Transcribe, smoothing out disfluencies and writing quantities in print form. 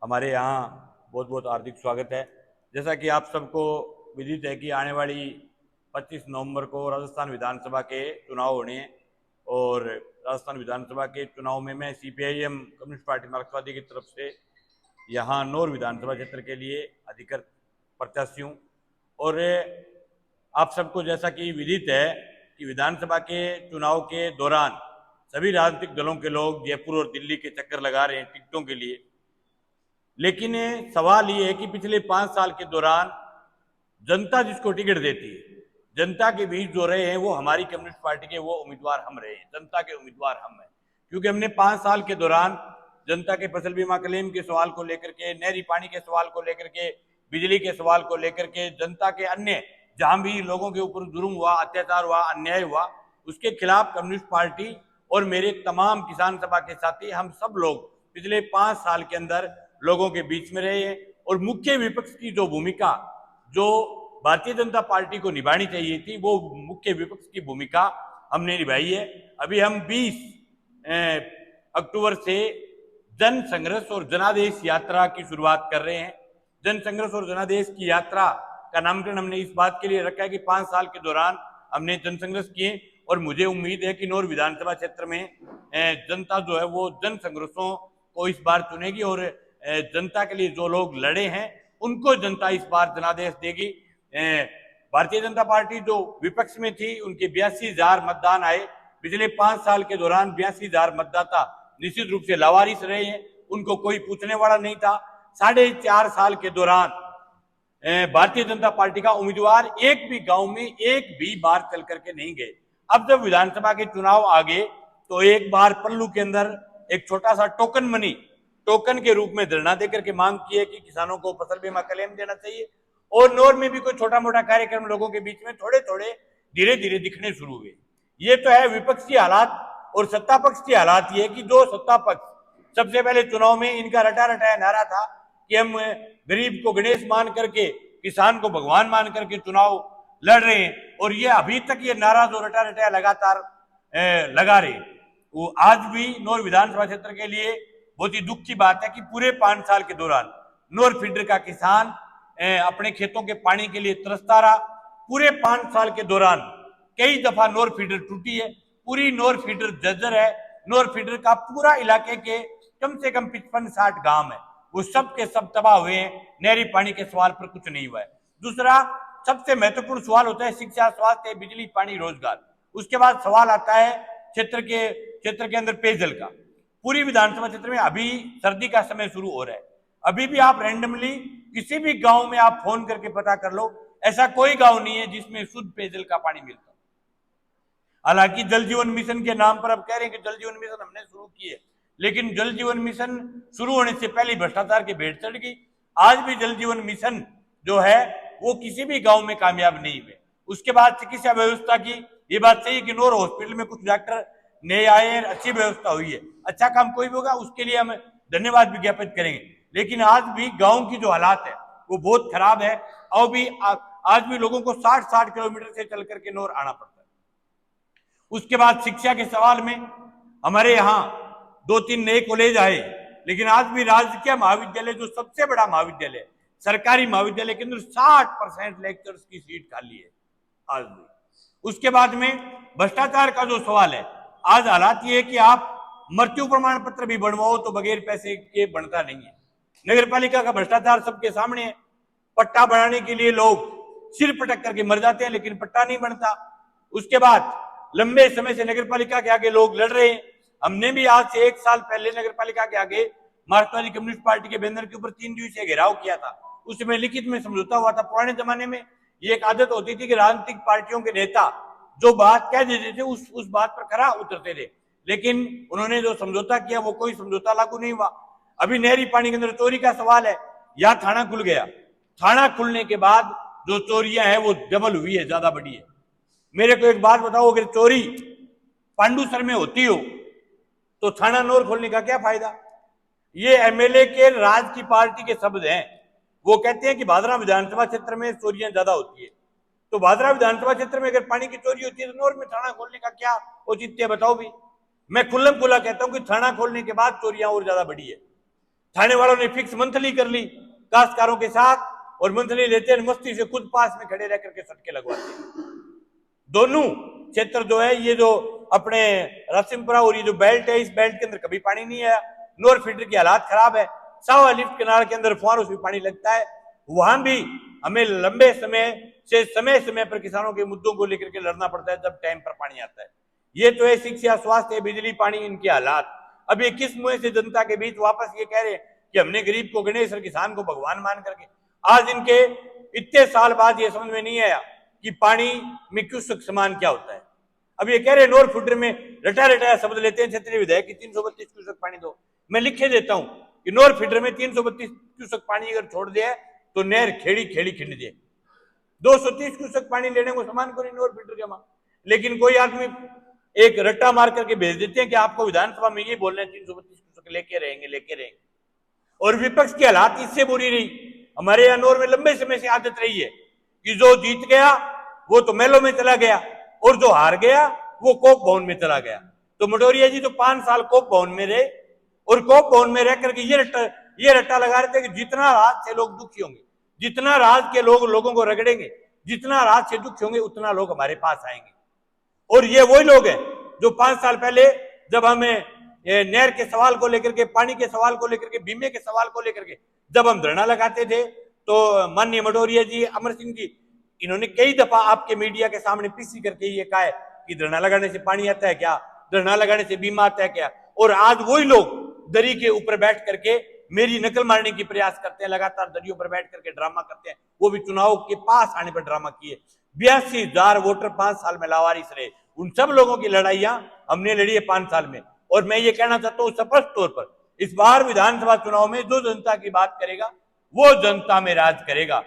हमारे यहाँ बहुत बहुत हार्दिक स्वागत है। जैसा कि आप सबको विदित है कि आने वाली 25 नवंबर को राजस्थान विधानसभा के चुनाव होने हैं और राजस्थान विधानसभा के चुनाव में मैं सीपीआईएम कम्युनिस्ट पार्टी मार्क्सवादी की तरफ से यहाँ नौर विधानसभा क्षेत्र के लिए अधिकृत प्रत्याशी हूँ। और आप सबको जैसा कि विदित है कि विधानसभा के चुनाव के दौरान सभी राजनीतिक दलों के लोग जयपुर और दिल्ली के चक्कर लगा रहे हैं टिकटों के लिए। लेकिन सवाल ये है कि पिछले 5 साल के दौरान जनता जिसको टिकट देती है, जनता के बीच जो रहे हैं वो हमारी कम्युनिस्ट पार्टी के वो उम्मीदवार हम रहे हैं, जनता के उम्मीदवार हम हैं। क्योंकि हमने 5 साल के दौरान जनता के फसल बीमा क्लेम के सवाल को लेकर के, नहरी पानी के सवाल को लेकर के, बिजली के सवाल को लेकर के, जनता के अन्य जहां भी लोगों के ऊपर जुर्म हुआ, अत्याचार हुआ, अन्याय हुआ, उसके खिलाफ कम्युनिस्ट पार्टी और मेरे तमाम किसान सभा के साथी हम सब लोग पिछले 5 साल के अंदर लोगों के बीच में रहे हैं। और मुख्य विपक्ष की जो भूमिका जो भारतीय जनता पार्टी को निभानी चाहिए थी वो मुख्य विपक्ष की भूमिका हमने निभाई है। अभी हम 20 अक्टूबर से जन संघर्ष और जनादेश यात्रा की शुरुआत कर रहे हैं। जन संघर्ष और जनादेश की यात्रा का नामकरण हमने इस बात के लिए रखा है कि 5 साल के दौरान हमने जन संघर्ष किए और मुझे उम्मीद है कि नौर विधानसभा क्षेत्र में जनता जो है वो जन संघर्षों को इस बार चुनेगी और जनता के लिए जो लोग लड़े हैं उनको जनता इस बार जनादेश देगी। भारतीय जनता पार्टी जो विपक्ष में थी उनके 82,000 मतदान आए। पिछले 5 साल के दौरान 82,000 मतदाता निश्चित रूप से लावारिस रहे हैं, उनको कोई पूछने वाला नहीं था। 4.5 साल के दौरान भारतीय जनता पार्टी का उम्मीदवार एक भी गांव में एक भी बार चल करके नहीं गए। अब जब विधानसभा के चुनाव आ गए तो एक बार पल्लू के अंदर एक छोटा सा टोकन मनी टोकन के रूप में धरना देकर के मांग की है कि किसानों को फसल बीमा क्लेम देना चाहिए। और नौर में भी कोई छोटा मोटा कार्यक्रम लोगों के बीच में थोड़े थोड़े धीरे धीरे दिखने शुरू हुए। ये तो है विपक्ष की हालात। और सत्ता पक्ष की हालात ये कि जो सत्ता पक्ष सबसे पहले चुनाव में इनका रटा रटाया नारा था कि हम गरीब को गणेश मान करके, किसान को भगवान मान करके चुनाव लड़ रहे हैं, और ये अभी तक ये नारा जो रटा रटाया लगातार लगा रहे, वो आज भी नौर विधानसभा क्षेत्र के लिए बहुत ही दुख की बात है कि पूरे 5 साल के दौरान नौर फीडर का किसान अपने खेतों के पानी के लिए तरसता रहा। पूरे 5 साल के दौरान कई दफा नौर फीडर टूटी है, पूरी नौर फीडर जर्जर है। नौर फीडर का पूरा इलाके के कम से कम 55-60 गांव है, वो सब के सब तबाह हुए हैं। नहरी पानी के सवाल पर कुछ नहीं हुआ है। दूसरा सबसे महत्वपूर्ण सवाल होता है शिक्षा, स्वास्थ्य, बिजली, पानी, रोजगार। उसके बाद सवाल आता है क्षेत्र के अंदर पेयजल का। पूरी विधानसभा क्षेत्र में अभी सर्दी का समय शुरू हो रहा है, अभी भी आप रैंडमली किसी भी गांव में आप फोन करके पता कर लो, ऐसा कोई गांव नहीं है जिसमें शुद्ध पेयजल का पानी मिलता। हालांकि जल जीवन मिशन के नाम पर अब कह रहे हैं कि जल जीवन मिशन हमने शुरू की है, लेकिन जल जीवन मिशन शुरू होने से पहले भ्रष्टाचार की भेंट चढ़ गई। आज भी जल जीवन मिशन जो है वो किसी भी गांव में कामयाब नहीं हुए। उसके बाद चिकित्सा व्यवस्था की ये बात सही है कि नौर हॉस्पिटल में कुछ डॉक्टर नए आए हैं, अच्छी व्यवस्था हुई है, अच्छा काम कोई भी होगा उसके लिए हम धन्यवाद भी ज्ञापित करेंगे। लेकिन आज भी गांव की जो हालात है वो बहुत खराब है। और भी आज भी लोगों को 60-60 किलोमीटर से चल करके नौर आना पड़ता है। उसके बाद शिक्षा के सवाल में हमारे यहाँ 2-3 नए कॉलेज आए, लेकिन आज भी राजकीय महाविद्यालय जो सबसे बड़ा महाविद्यालय है, सरकारी महाविद्यालय के अंदर 60% लेक्चर्स की सीट खाली है आज भी। उसके बाद में भ्रष्टाचार का जो सवाल है, आज हालात ये है कि आप मृत्यु प्रमाण पत्र भी बनवाओ तो बगैर पैसे के बनता नहीं है। नगर पालिका का भ्रष्टाचार सबके सामने है। पट्टा बनाने के लिए लोग सिर पटक करके मर जाते हैं लेकिन पट्टा नहीं बनता। उसके बाद लंबे समय से नगर पालिका के आगे लोग लड़ रहे हैं। हमने भी आज से 1 साल पहले नगर पालिका के आगे मार्क्सवादी कम्युनिस्ट पार्टी के बैनर के ऊपर 3 दिवसीय घेराव किया था। उसमें लिखित में समझौता हुआ था। पुराने जमाने में ये एक आदत होती थी कि राजनीतिक पार्टियों के नेता जो बात कह देते थे उस बात पर खरा उतरते थे, लेकिन उन्होंने जो समझौता किया वो कोई समझौता लागू नहीं हुआ। अभी नहरी पानी के अंदर चोरी का सवाल है, या थाना खुल गया, थाना खुलने के बाद जो चोरियां हैं वो डबल हुई है, ज्यादा बढ़ी है। मेरे को एक बात बताओ, अगर चोरी पांडुसर में होती हो तो थाना नौर खोलने का क्या फायदा? ये एमएलए के राज की पार्टी के शब्द हैं। वो कहते हैं कि भादरा विधानसभा क्षेत्र में चोरियां ज्यादा होती है, तो भादरा विधानसभा क्षेत्र में अगर पानी की चोरी होती है तो नौर में थाना खोलने का क्या औचित्य बताओ भी। मैं खुल्लम खुला कहता हूं कि थाना खोलने के बाद चोरियां और ज्यादा बढ़ी है। थाने वालों ने फिक्स मंथली कर ली काश्तकारों के साथ, और मंथली लेते हैं, मस्ती से खुद पास में खड़े रह करके सटके लगवाते हैं। दोनों क्षेत्र जो है, ये जो अपने रासिमपुरा और ये जो बेल्ट है, इस बेल्ट के अंदर कभी पानी नहीं आया। नोर फीडर की हालात खराब है। सावा लिफ्ट कैनाल के अंदर फुहारों से पानी लगता है। वहां भी हमें लंबे समय पर किसानों के मुद्दों को लेकर के लड़ना पड़ता है जब टाइम पर पानी आता है। ये तो है शिक्षा, स्वास्थ्य, बिजली, पानी, इनके हालात। अब ये किस मुंह से जनता के बीच वापस ये कह रहे हैं कि हमने गरीब को गणेश और किसान को भगवान मान करके। आज इनके इतने साल बाद ये समझ में नहीं आया कि पानी में क्यूसेक समान क्या होता है। अब ये कह रहे नोर फुटर में रटा रटाया शब्द लेते हैं क्षेत्रीय विधायक की 332 क्यूसेक पानी दो। मैं लिखे देता हूं कि नोर फीडर में 332 क्यूसेक पानी अगर छोड़ दिया तो नहर खेड़ी खेड़ी खिंड दे। 230 क्यूसेक पानी लेने को समान को नहीं नोर फीडर जमा। लेकिन कोई आदमी एक रट्टा मार करके भेज देते हैं कि आपको विधानसभा में ये बोलना है 332 क्यूसेक लेके रहेंगे। और विपक्ष की हालात इससे बुरी रही। हमारे यहाँ नोर में लंबे समय से आदत रही है कि जो जीत गया वो तो मेलों में चला गया, और जो हार गया वो कोप भवन में चला गया। तो मटोरिया जी तो 5 साल कोप भवन में रहे, और कोप भवन में रह करके ये रट्टा लगा रहे थे कि जितना राज से लोग दुखी होंगे, जितना राज के लोगों को रगड़ेंगे, जितना राज से दुखी होंगे, उतना लोग हमारे पास आएंगे। और ये वही लोग हैं जो 5 साल पहले जब हमें नहर के सवाल को लेकर के, पानी के सवाल को लेकर के, बीमे के सवाल को लेकर के जब हम धरना लगाते थे, तो माननीय मटोरिया जी, अमर सिंह जी, इन्होंने कई दफा आपके मीडिया के सामने पीसी करके ये कहा है कि धरना लगाने से पानी आता है क्या, धरना लगाने से बीमा आता है क्या। और आज वही लोग दरी के ऊपर बैठ करके मेरी नकल मारने की प्रयास करते हैं, लगातार दरियों पर बैठ करके ड्रामा करते हैं। वो भी चुनाव के पास आने पर ड्रामा किए। 82,000 वोटर 5 साल में लावारिस रहे। उन सब लोगों की लड़ाइयां हमने लड़ी है 5 साल में। और मैं ये कहना चाहता हूं स्पष्ट तौर पर, इस बार विधानसभा चुनाव में जो जनता की बात करेगा वो जनता में राज करेगा।